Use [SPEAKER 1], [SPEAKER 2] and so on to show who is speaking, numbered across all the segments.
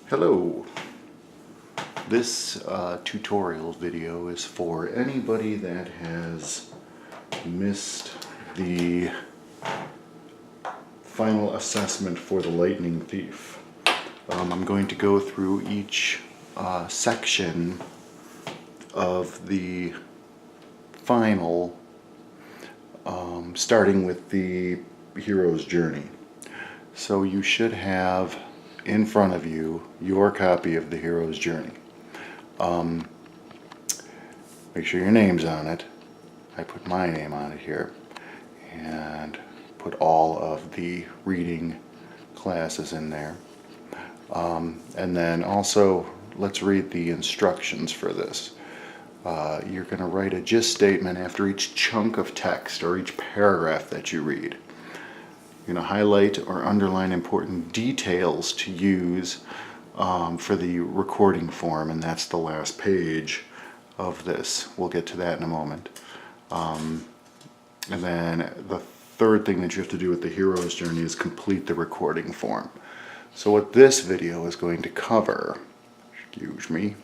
[SPEAKER 1] Hello. This tutorial video is for anybody that has missed the final assessment for the Lightning Thief. I'm going to go through each section of the final, starting with the hero's journey. So you should have in front of you your copy of the hero's journey. Make sure your name's on it. I put my name on it here, and put all of the reading classes in there. And then also, let's read the instructions for this. You're going to write a gist statement after each chunk of text or each paragraph that you read. You're going to highlight or underline important details to use for the recording form, and that's the last page of this. We'll get to that in a moment. And then the third thing that you have to do with the hero's journey is complete the recording form. So what this video is going to cover, excuse me,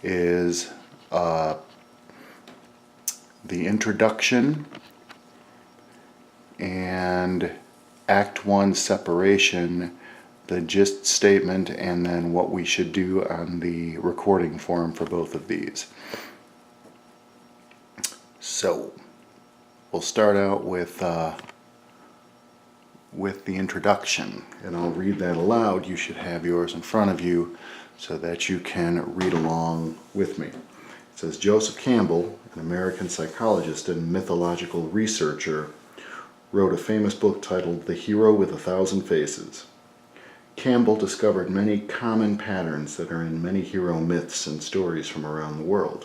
[SPEAKER 1] is the introduction and Act 1 separation, the gist statement, and then what we should do on the recording form for both of these. So we'll start out with the introduction, and I'll read that aloud. You should have yours in front of you so that you can read along with me. It says, Joseph Campbell, an American psychologist and mythological researcher, wrote a famous book titled The Hero with a Thousand Faces. Campbell discovered many common patterns that are in many hero myths and stories from around the world.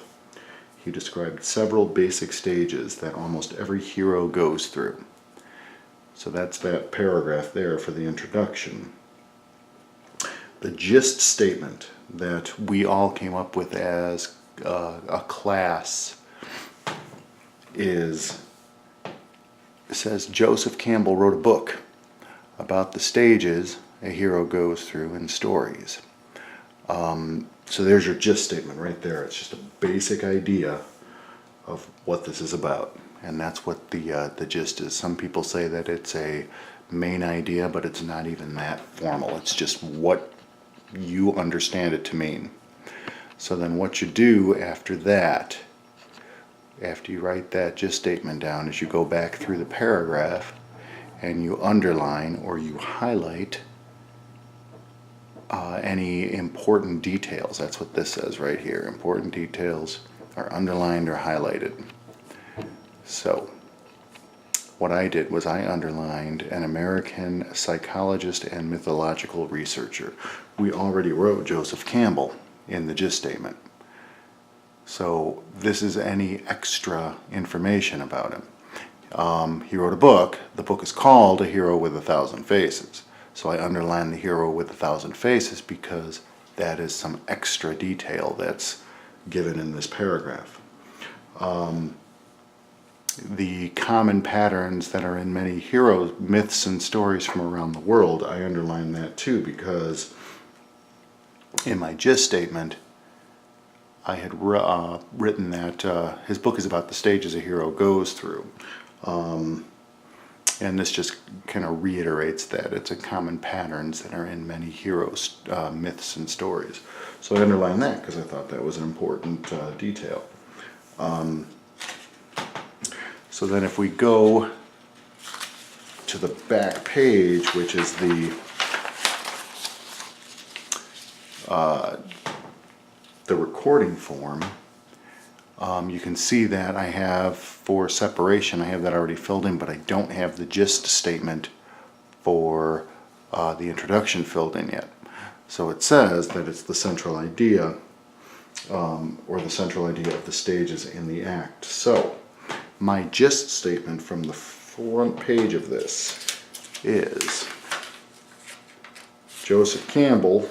[SPEAKER 1] He described several basic stages that almost every hero goes through. So that's that paragraph there for the introduction. The gist statement that we all came up with as a class says Joseph Campbell wrote a book about the stages a hero goes through in stories. So there's your gist statement right there. It's just a basic idea of what this is about, and that's what the gist is. Some people say that it's a main idea, but it's not even that formal. It's just what you understand it to mean. So then what you do after that, after you write that gist statement down, is you go back through the paragraph and you underline or you highlight any important details. That's what this says right here. Important details are underlined or highlighted. So what I did was I underlined an American psychologist and mythological researcher. We already wrote Joseph Campbell in the gist statement. So this is any extra information about him. He wrote a book. The book is called A Hero with a Thousand Faces. So I underlined the hero with a thousand faces because that is some extra detail that's given in this paragraph. The common patterns that are in many hero myths and stories from around the world, I underlined that too, because in my gist statement I had written that his book is about the stages a hero goes through. And this just kind of reiterates that. It's a common patterns that are in many heroes, myths and stories. So I underlined that because I thought that was an important detail. So then if we go to the back page, which is the recording form, you can see that I have, for separation, I have that already filled in, but I don't have the gist statement for the introduction filled in yet. So it says that it's the central idea, or the central idea of the stages in the act. So my gist statement from the front page of this is Joseph Campbell,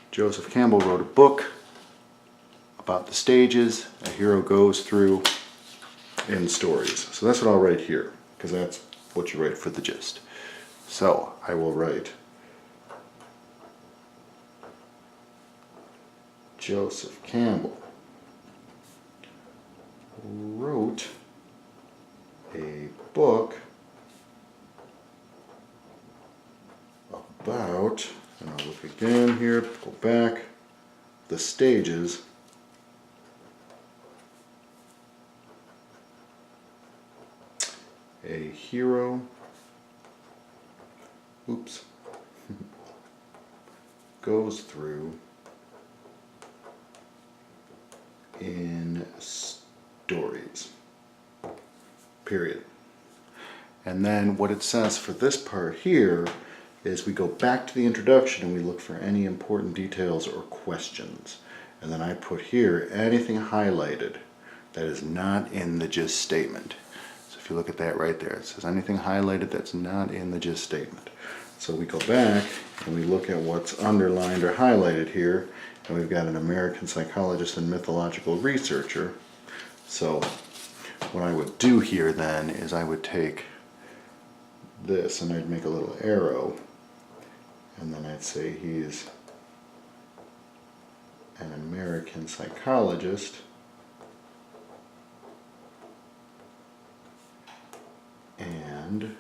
[SPEAKER 1] Joseph Campbell wrote a book about the stages a hero goes through in stories. So that's what I'll write here, because that's what you write for the gist. So I will write Joseph Campbell wrote a book about, and I'll look again here, go back, the stages a hero, goes through in stories, period. And then what it says for this part here is we go back to the introduction and we look for any important details or questions. And then I put here anything highlighted that is not in the gist statement. So if you look at that right there, it says anything highlighted that's not in the gist statement. So we go back and we look at what's underlined or highlighted here, and we've got an American psychologist and mythological researcher. So what I would do here then is I would take this and I'd make a little arrow, and then I'd say he's an American psychologist and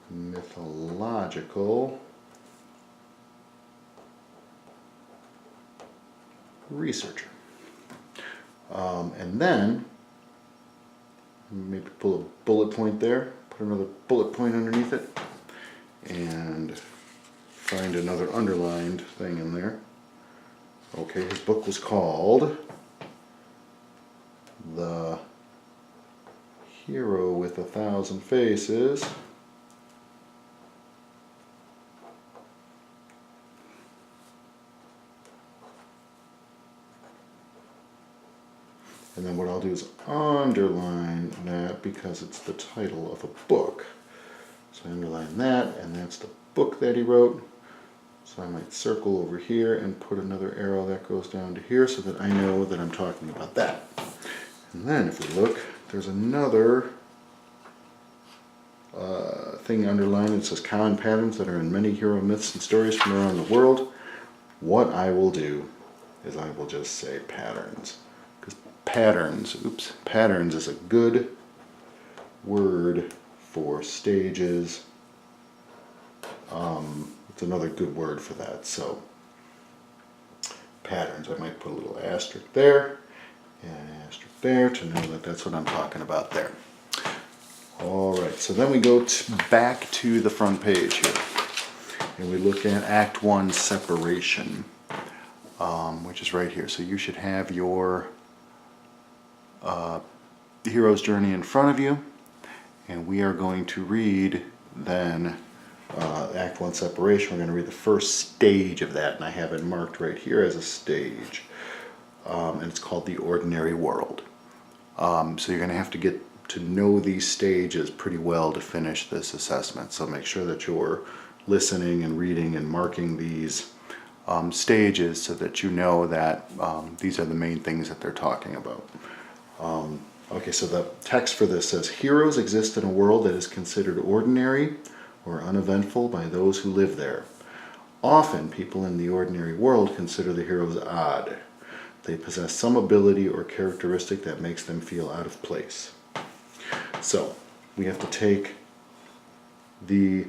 [SPEAKER 1] mythological researcher. And then maybe pull a bullet point there, put another bullet point underneath it, and find another underlined thing in there. Okay, his book was called The Hero with 1,000 Faces. And then what I'll do is underline that because it's the title of a book. So I underline that, and that's the book that he wrote. So I might circle over here and put another arrow that goes down to here so that I know that I'm talking about that. And then if we look, there's another thing underlined. It says common patterns that are in many hero myths and stories from around the world. What I will do is I will just say patterns. Patterns is a good word for stages. It's another good word for that. So patterns, I might put a little asterisk there and an asterisk there to know that that's what I'm talking about there. All right, so then we go back to the front page here, and we look at Act 1 separation, which is right here. So you should have your the hero's journey in front of you, and we are going to read then Act 1 separation. We're going to read the first stage of that, and I have it marked right here as a stage, and it's called The Ordinary World. So you're going to have to get to know these stages pretty well to finish this assessment, so make sure that you're listening and reading and marking these stages so that you know that these are the main things that they're talking about. Okay, so the text for this says, heroes exist in a world that is considered ordinary or uneventful by those who live there. Often, people in the ordinary world consider the heroes odd. They possess some ability or characteristic that makes them feel out of place. So, we have to take the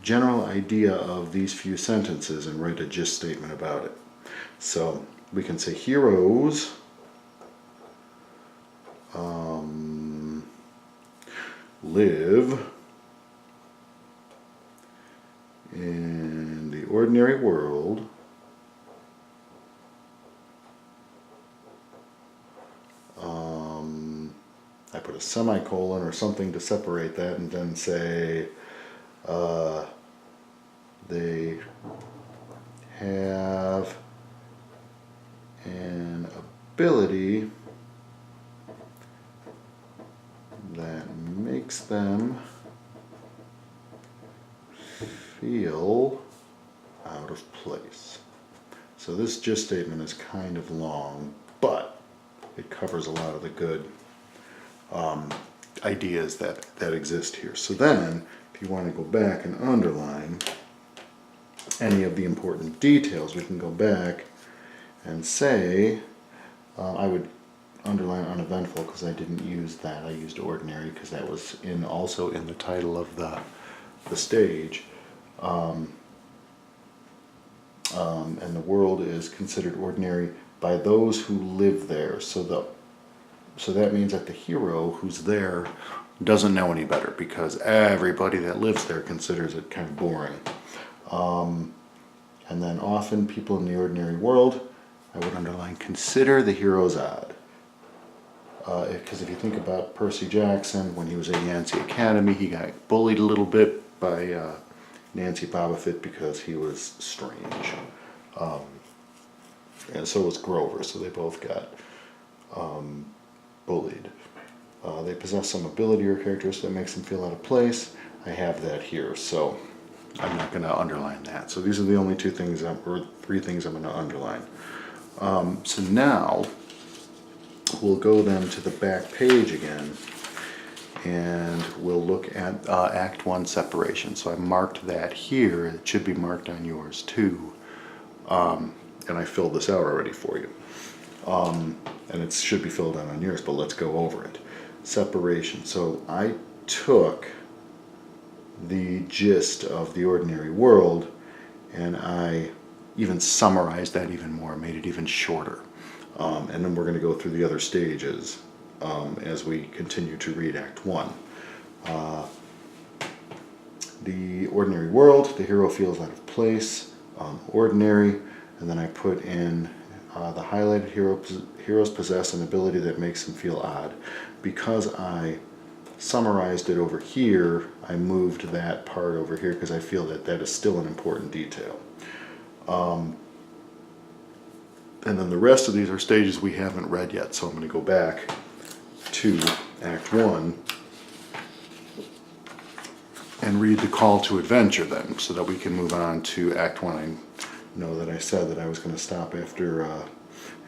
[SPEAKER 1] general idea of these few sentences and write a gist statement about it. So, we can say heroes live in the ordinary world I put a semicolon or something to separate that, and then say they have an ability that makes them feel out of place. So this gist statement is kind of long, but it covers a lot of the good ideas that exist here. So then, if you want to go back and underline any of the important details, we can go back and say, I would underline uneventful because I didn't use that. I used ordinary because that was also in the title of the stage. And the world is considered ordinary by those who live there. So that means that the hero who's there doesn't know any better because everybody that lives there considers it kind of boring. And then often people in the ordinary world, I would underline consider the heroes odd. Because if you think about Percy Jackson, when he was at Yancey Academy, he got bullied a little bit by Nancy Bobofit because he was strange. And so was Grover, so they both got bullied. They possess some ability or characteristic that makes them feel out of place. I have that here, so I'm not going to underline that. So these are the only 3 things I'm going to underline. So now we'll go then to the back page again, and we'll look at Act 1 separation. So I marked that here. It should be marked on yours too. And I filled this out already for you. And it should be filled out on yours, but let's go over it. Separation. So I took the gist of the ordinary world and I even summarized that even more, made it even shorter. And then we're going to go through the other stages as we continue to read Act 1. The ordinary world, the hero feels out of place, ordinary, and then I put in the highlighted heroes possess an ability that makes them feel odd. Because I summarized it over here, I moved that part over here because I feel that that is still an important detail. And then the rest of these are stages we haven't read yet, so I'm going to go back to Act 1 and read the call to adventure then, so that we can move on to Act 1. I know that I said that I was going to stop after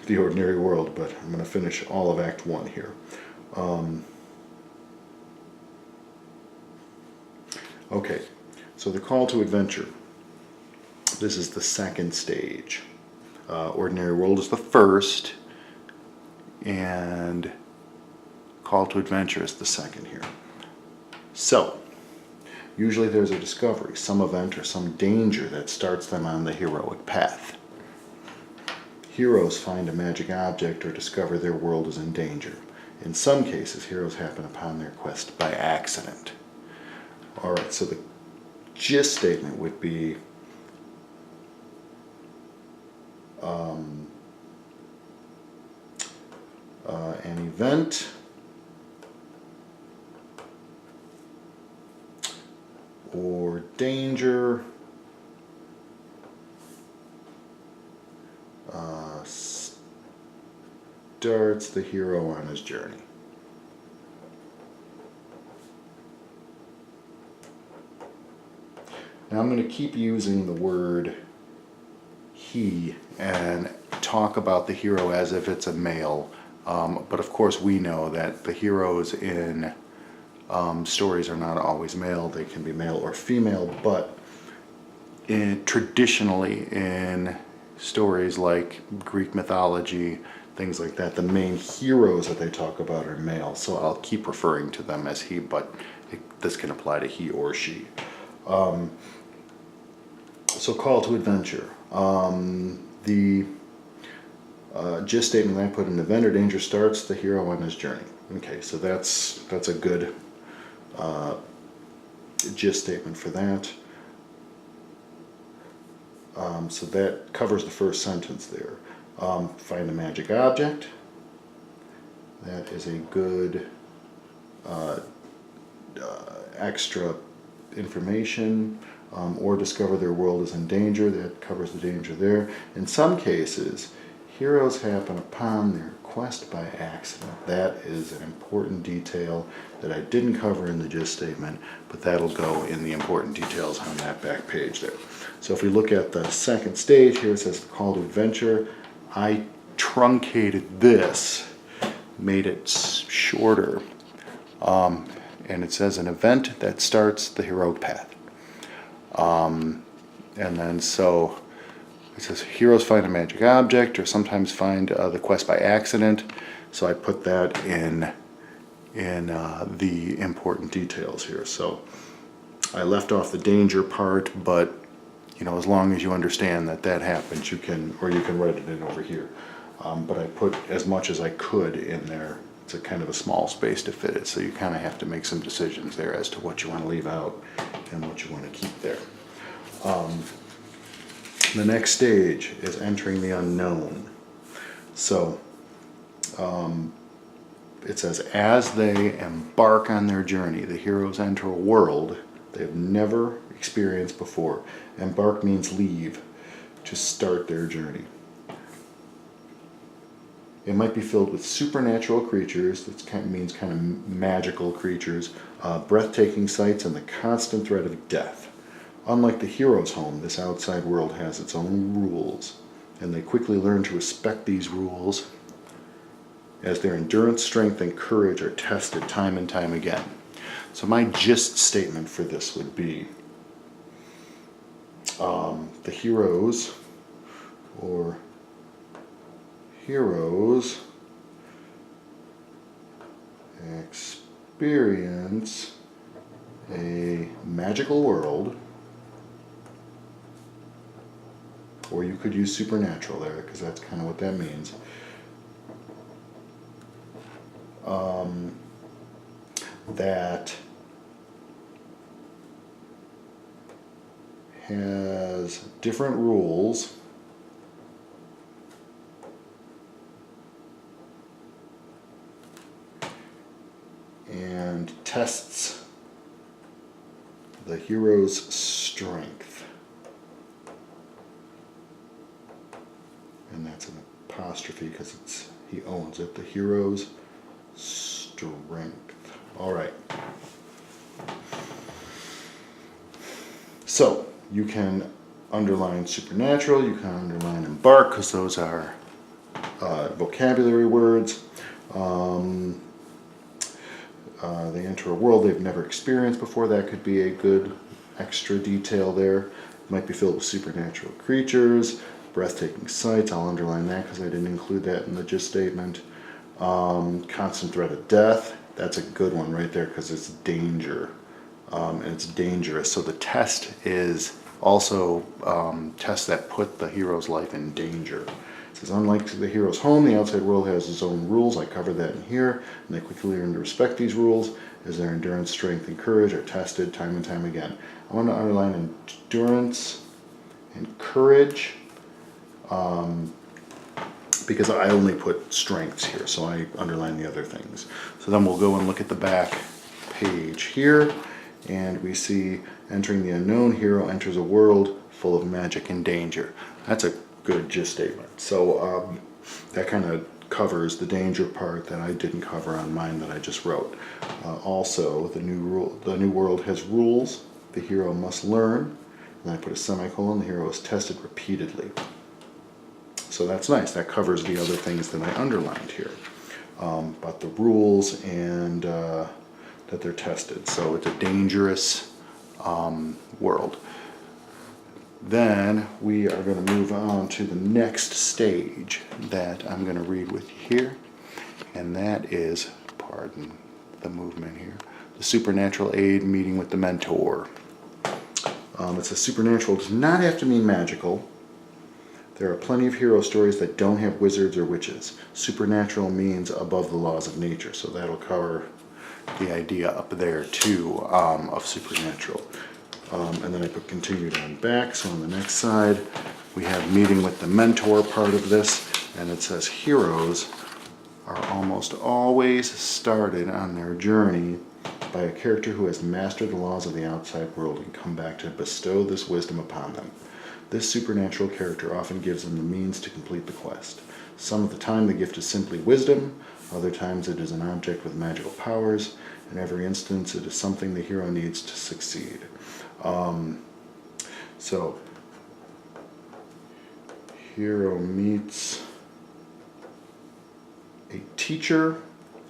[SPEAKER 1] the ordinary world, but I'm going to finish all of Act 1 here. Okay, so the call to adventure. This is the second stage. Ordinary world is the first, and call to adventure is the second here. So, usually there's a discovery, some event or some danger that starts them on the heroic path. Heroes find a magic object or discover their world is in danger. In some cases, heroes happen upon their quest by accident. Alright, so the gist statement would be an event or danger starts the hero on his journey. Now I'm going to keep using the word he and talk about the hero as if it's a male. But of course we know that the heroes in stories are not always male. They can be male or female, but traditionally in stories like Greek mythology, things like that, the main heroes that they talk about are male. So I'll keep referring to them as he, but this can apply to he or she. So call to adventure. The gist statement I put in: event or danger starts the hero on his journey. Okay, so that's a good gist statement for that. So that covers the first sentence there. Find a magic object. That is a good extra information. Or discover their world is in danger. That covers the danger there. In some cases, heroes happen upon their quest by accident. That is an important detail that I didn't cover in the gist statement, but that'll go in the important details on that back page there. So if we look at the second stage here, it says the call to adventure. I truncated this, made it shorter, And it says an event that starts the heroic path. And then so it says heroes find a magic object or sometimes find the quest by accident. So I put that in the important details here. So I left off the danger part, but you know, as long as you understand that that happens, you can write it in over here. But I put as much as I could in there. It's a kind of a small space to fit it, so you kind of have to make some decisions there as to what you want to leave out and what you want to keep there. The next stage is entering the unknown. So it says, as they embark on their journey, the heroes enter a world they've never experienced before. Embark means leave, to start their journey. It might be filled with supernatural creatures, that means kind of magical creatures, breathtaking sights, and the constant threat of death. Unlike the hero's home, this outside world has its own rules, and they quickly learn to respect these rules as their endurance, strength, and courage are tested time and time again. So my gist statement for this would be the heroes experience a magical world, or you could use supernatural there because that's kind of what that means. That has different rules and tests the hero's strength. And that's an apostrophe because he owns it. The hero's strength. All right. So you can underline supernatural, you can underline embark because those are vocabulary words. They enter a world they've never experienced before. That could be a good extra detail there. It might be filled with supernatural creatures, breathtaking sights. I'll underline that because I didn't include that in the gist statement. Constant threat of death. That's a good one right there because it's danger. And it's dangerous. So the test is also tests that put the hero's life in danger. It says, unlike the hero's home, the outside world has its own rules. I covered that in here. And they quickly learn to respect these rules as their endurance, strength, and courage are tested time and time again. I want to underline endurance and courage because I only put strengths here, so I underline the other things. So then we'll go and look at the back page here, and we see entering the unknown, hero enters a world full of magic and danger. That's a good gist statement. So that kind of covers the danger part that I didn't cover on mine that I just wrote. Also, the new world has rules the hero must learn. And then I put a semicolon. The hero is tested repeatedly. So that's nice. That covers the other things that I underlined here. But the rules and that they're tested. So it's a dangerous world. Then we are going to move on to the next stage that I'm going to read with you here. And that is, pardon the movement here, the supernatural aid meeting with the mentor. It says supernatural does not have to mean magical. There are plenty of hero stories that don't have wizards or witches. Supernatural means above the laws of nature, so that'll cover the idea up there too of supernatural. And then I put continued on back, so on the next side we have meeting with the mentor part of this, and it says heroes are almost always started on their journey by a character who has mastered the laws of the outside world and come back to bestow this wisdom upon them. This supernatural character often gives them the means to complete the quest. Some of the time the gift is simply wisdom, other times it is an object with magical powers. In every instance it is something the hero needs to succeed. So, hero meets a teacher.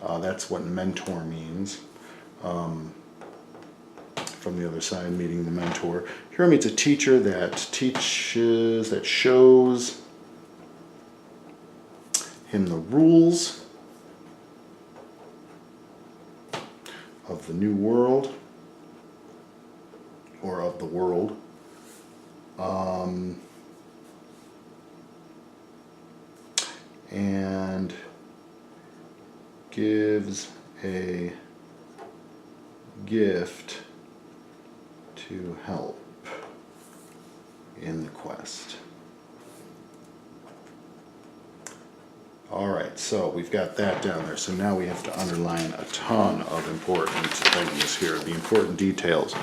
[SPEAKER 1] That's what mentor means. from the other side, meeting the mentor. Hero meets a teacher that teaches, that shows him the rules of the new world, or of the world. And gives a gift to help in the quest. Alright, so we've got that down there. So now we have to underline a ton of important things here, the important details.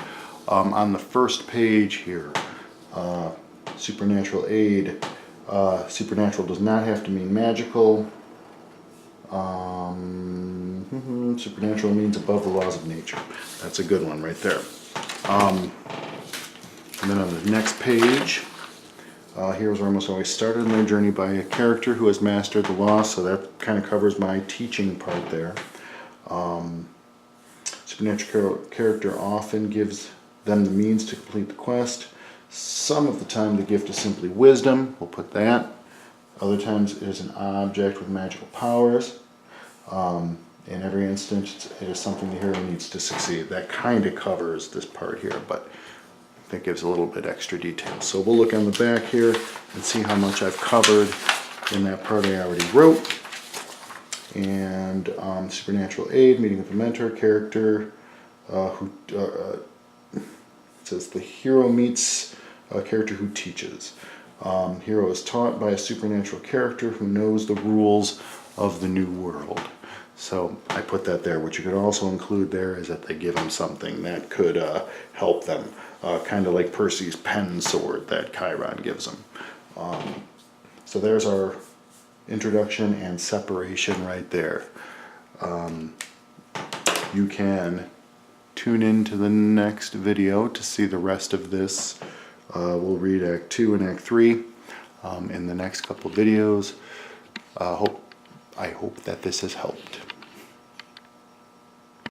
[SPEAKER 1] On the first page here, supernatural aid. Supernatural does not have to mean magical. Supernatural means above the laws of nature. That's a good one right there. And then on the next page, heroes are almost always started in their journey by a character who has mastered the law, so that kind of covers my teaching part there. Supernatural character often gives them the means to complete the quest. Some of the time the gift is simply wisdom, we'll put that. Other times it is an object with magical powers. In every instance it is something the hero needs to succeed. That kind of covers this part here, but that gives a little bit extra detail. So we'll look on the back here and see how much I've covered in that part I already wrote. And supernatural aid, meeting with a mentor, character it says the hero meets a character who teaches. Hero is taught by a supernatural character who knows the rules of the new world. So I put that there. What you could also include there is that they give him something that could help them. Kind of like Percy's pen sword that Chiron gives him. So there's our introduction and separation right there. You can tune in to the next video to see the rest of this. We'll read Act 2 and Act 3 in the next couple videos. I hope that this has helped.